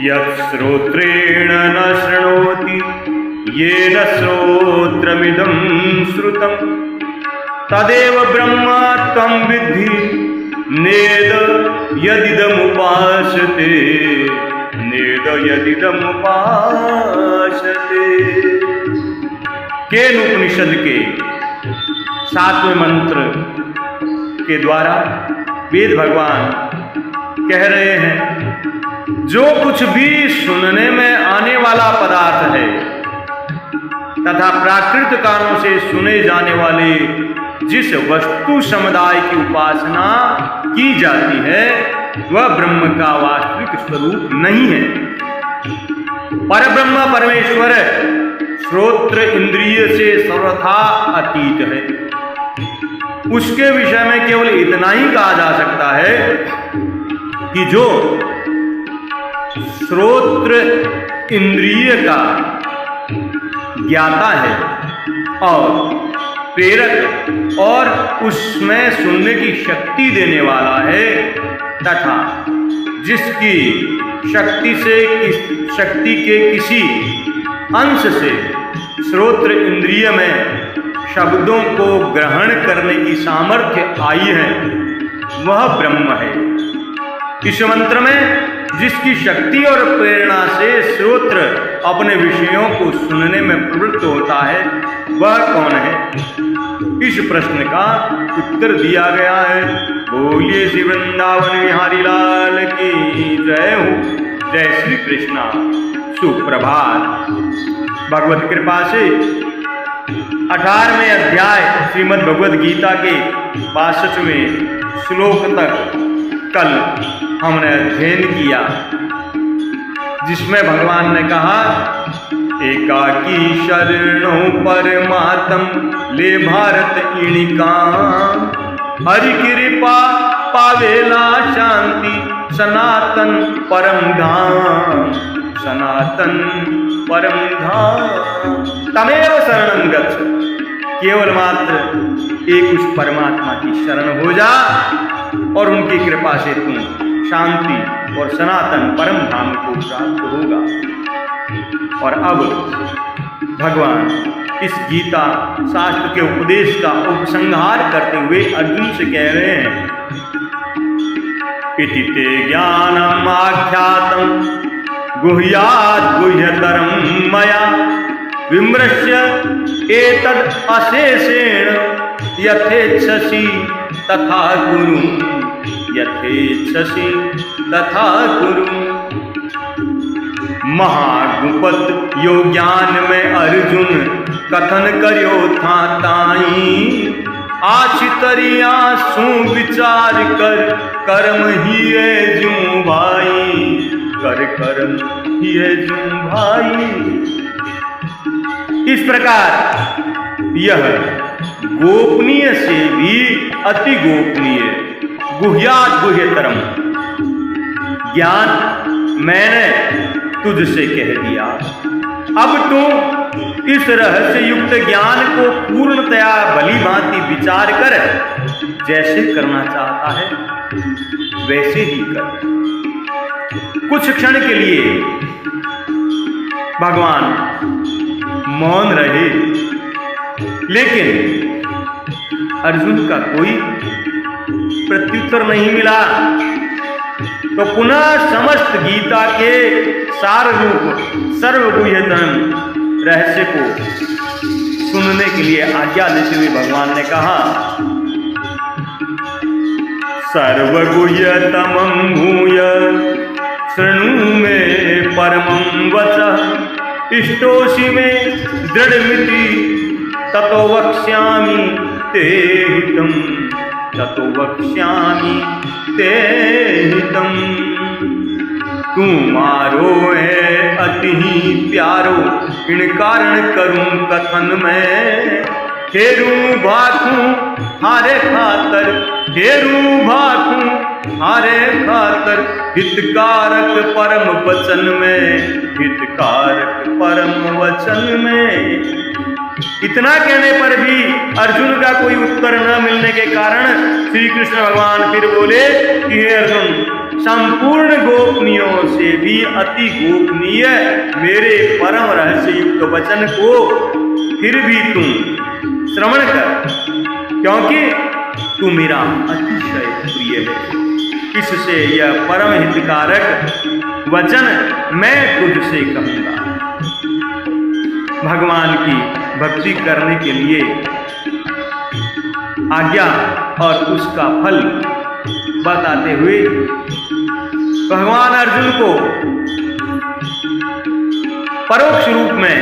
यत् श्रोत्रेण न शृणोति येन श्रोत्रमिदं श्रुतं तदेव ब्रह्म त्वं विद्धि नेद यदिदमुपासते नेद यदिदमुपासते। केन उपनिषद के 7वें मंत्र के द्वारा वेद भगवान कह रहे हैं, जो कुछ भी सुनने में आने वाला पदार्थ है तथा प्राकृत कारणों से सुने जाने वाले जिस वस्तु समुदाय की उपासना की जाती है वह ब्रह्म का वास्तविक स्वरूप नहीं है। परब्रह्म परमेश्वर श्रोत्र इंद्रिय से सर्वथा अतीत है। उसके विषय में केवल इतना ही कहा जा सकता है कि जो श्रोत्र इंद्रिय का ज्ञाता है और प्रेरक और उसमें सुनने की शक्ति देने वाला है तथा जिसकी शक्ति के किसी अंश से श्रोत्र इंद्रिय में शब्दों को ग्रहण करने की सामर्थ्य आई है वह ब्रह्म है। इस मंत्र में जिसकी शक्ति और प्रेरणा से श्रोत्र अपने विषयों को सुनने में प्रवृत्त होता है वह कौन है, इस प्रश्न का उत्तर दिया गया है। बोलिए श्री वृंदावन बिहारी लाल की जय हो। जय श्री कृष्णा। सुप्रभात। भगवत कृपा से 18वें अध्याय श्रीमद् भगवद गीता के 62वें श्लोक तक कल हमने अध्ययन किया, जिसमें भगवान ने कहा, एकाकी शरणो परमात्म ले भारत इणिका हरि कृपा पावेला शांति सनातन परम धाम सनातन परम धाम। तमेव शरणं गच्छ। केवल मात्र एक उस परमात्मा की शरण हो जा और उनकी कृपा से तुम शांति और सनातन परम धाम को प्राप्त होगा। और अब भगवान इस गीता शास्त्र के उपदेश का उपसंहार करते हुए अर्जुन से कह रहे हैं, इति ते ज्ञानम् आख्यातं गुह्यात् गुह्यतरं मया विमृश्य एतद् अशेषेण यथेच्छसि तथा कुरु यथेच्छसि तथा कुरु। महागुपत यो ज्ञान में अर्जुन कथन करियो था ताई आछितरिया सुविचार कर कर्म ही है जूं भाई कर कर्म ही है जूं भाई। इस प्रकार यह गोपनीय से भी अति गोपनीय गुह्यात् गुह्यतरम ज्ञान मैंने तुझसे कह दिया। अब तू इस रहस्य युक्त ज्ञान को पूर्णतया भली भांति विचार कर, जैसे करना चाहता है वैसे ही कर। कुछ क्षण के लिए भगवान मौन रहे, लेकिन अर्जुन का कोई प्रत्युत्तर नहीं मिला। तो पुनः समस्त गीता के सार रूप सर्वगुह्यतम रहस्य को सुनने के लिए आज्ञा देते हुए भगवान ने कहा, सर्वगुह्यतमं भूय शृणु मे परमं वचः इष्टोषि मे दृढ़मिति ततो वक्ष्यामि ते हितं ततो वक्ष्यामि ते हितं। तुम्हारो है अति ही प्यारो इन कारण करूं कथन में फेरू भाखू हारे खातर फेरू भाखू हारे खातर हितकारक परम वचन में हितकारक परम वचन में। इतना कहने पर भी अर्जुन का कोई उत्तर न मिलने के कारण श्री कृष्ण भगवान फिर बोले कि हे अर्जुन, संपूर्ण गोपनीयों से भी अति गोपनीय मेरे परम रहस्य युक्त वचन को फिर भी तुम श्रवण कर, क्योंकि तू मेरा अतिशय प्रिय है। इससे यह परम हितकारक वचन मैं तुझसे कहूंगा। भगवान की भक्ति करने के लिए आज्ञा और उसका फल बताते हुए भगवान अर्जुन को परोक्ष रूप में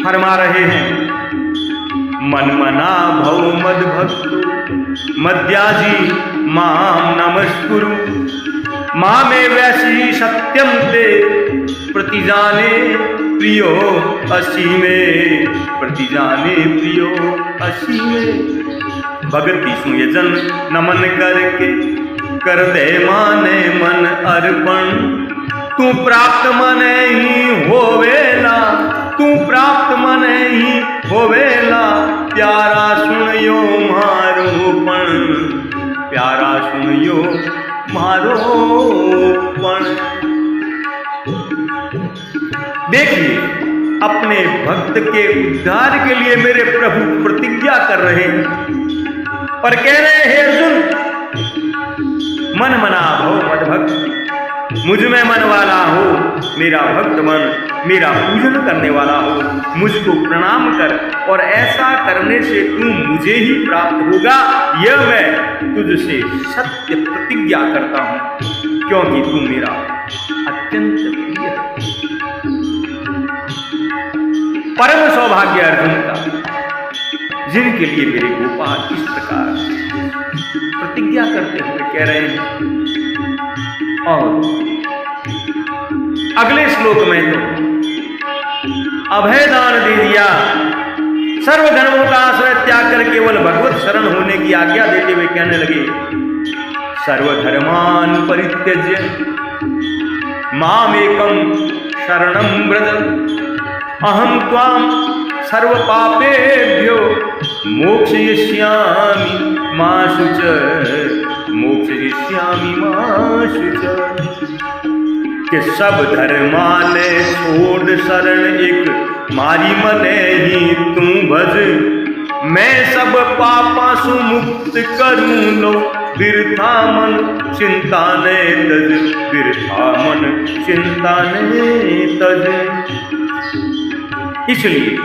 फरमा रहे हैं, मन मना भव मद भक्त मद्याजी माम नमस्कुरु मामे वैसी सत्यम ते प्रतिजाने प्रियो असीमे प्रतिजाने प्रियो असीमे। भगति सुयजन नमन करके कर दे माने मन अर्पण, तू प्राप्त मन ही होवेला, तू प्राप्त मन ही होवेला, प्यारा सुनियो मारो पण, प्यारा सुनियो मारो पण। देखिए, अपने भक्त के उद्धार के लिए मेरे प्रभु प्रतिज्ञा कर रहे हैं और कह रहे हैं, हे अर्जुन, मन मना भव मद भक्त, मुझ में मन वाला हो, मेरा भक्त मन, मेरा पूजन करने वाला हो, मुझको प्रणाम कर, और ऐसा करने से तू मुझे ही प्राप्त होगा, यह मैं तुझसे सत्य प्रतिज्ञा करता हूं, क्योंकि तू मेरा अत्यंत प्रिय है। परम सौभाग्य अर्जुन का, जिनके लिए मेरे गोपाल इस प्रकार प्रतिज्ञा करते हुए कह रहे हैं। और अगले श्लोक में तो अभय दान दे दिया, सर्वधर्मों का आश्रय त्याग कर केवल भगवत शरण होने की आज्ञा देते हुए कहने लगे, सर्वधर्मान परित्यज्य मामेकं शरणं व्रज, अहम त्वाम सर्व पापेभ्यो मोक्षयिष्यामि मा शुच, मोक्षयिष्यामि मा शुच। कि सब धर्माने छोड़ शरण एक मारी मने ही तू भज, मैं सब पापा सु मुक्त करूं लो, बिरथा मन चिंता ने तज, बिरथा मन चिंता ने तज। इसलिए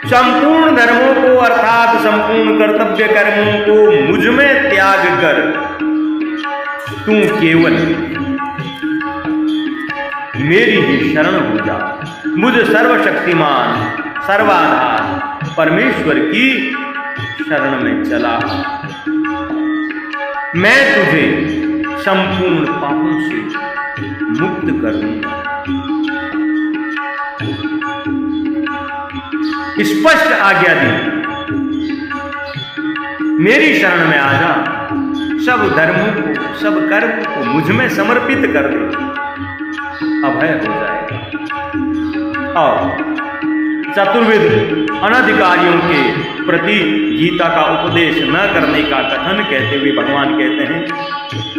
संपूर्ण धर्मों को अर्थात संपूर्ण कर्तव्य कर्मों को मुझ में त्याग कर तू केवल मेरी ही शरण हो जा, मुझ सर्वशक्तिमान सर्वाधार परमेश्वर की शरण में चला, मैं तुझे संपूर्ण पापों से मुक्त कर दूंगा। स्पष्ट आज्ञा दी, मेरी शरण में आ जा, सब धर्मों को सब कर्म को मुझ में समर्पित कर दे, अभय हो जाएगा। और चतुर्विध अनधिकारियों के प्रति गीता का उपदेश न करने का कथन कहते हुए भगवान कहते हैं,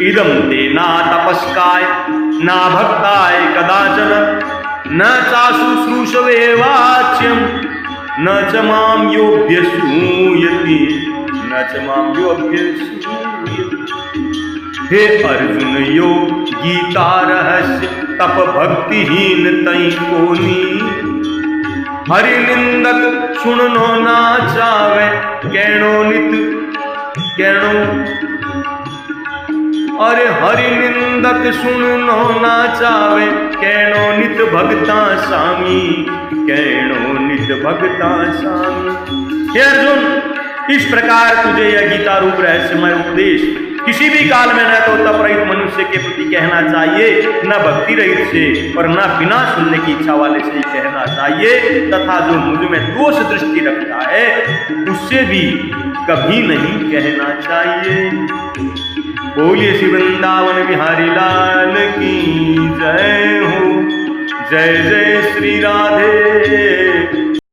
इदं ते ना तपस्काय ना भक्ताय कदाचन, न चाशुश्रूषवे वाच्यम, न च मां योऽभ्यसूयति, न च मां योऽभ्यसूयति। हे अर्जुन, यो गीता रहस्य तप भक्तिहीन तई कोनी, हरि निंदक सुननो ना चावे, कैणो नित कैणो, अरे हरि निंदक सुननो ना चावे, कैणो नित भक्ता स्वामी, कैणो नित भक्ता स्वामी। हे अर्जुन, इस प्रकार तुझे यह गीता रूप रहस्यमय उपदेश किसी भी काल में न तो तप रहित मनुष्य के प्रति कहना चाहिए, न भक्ति रहित से और न बिना सुनने की इच्छा वाले से ही कहना चाहिए, तथा जो मुझ में दोष दृष्टि रखता है उससे भी कभी नहीं कहना चाहिए। बोलिए श्री वृंदावन बिहारी लाल की जय हो, जय जय श्री राधे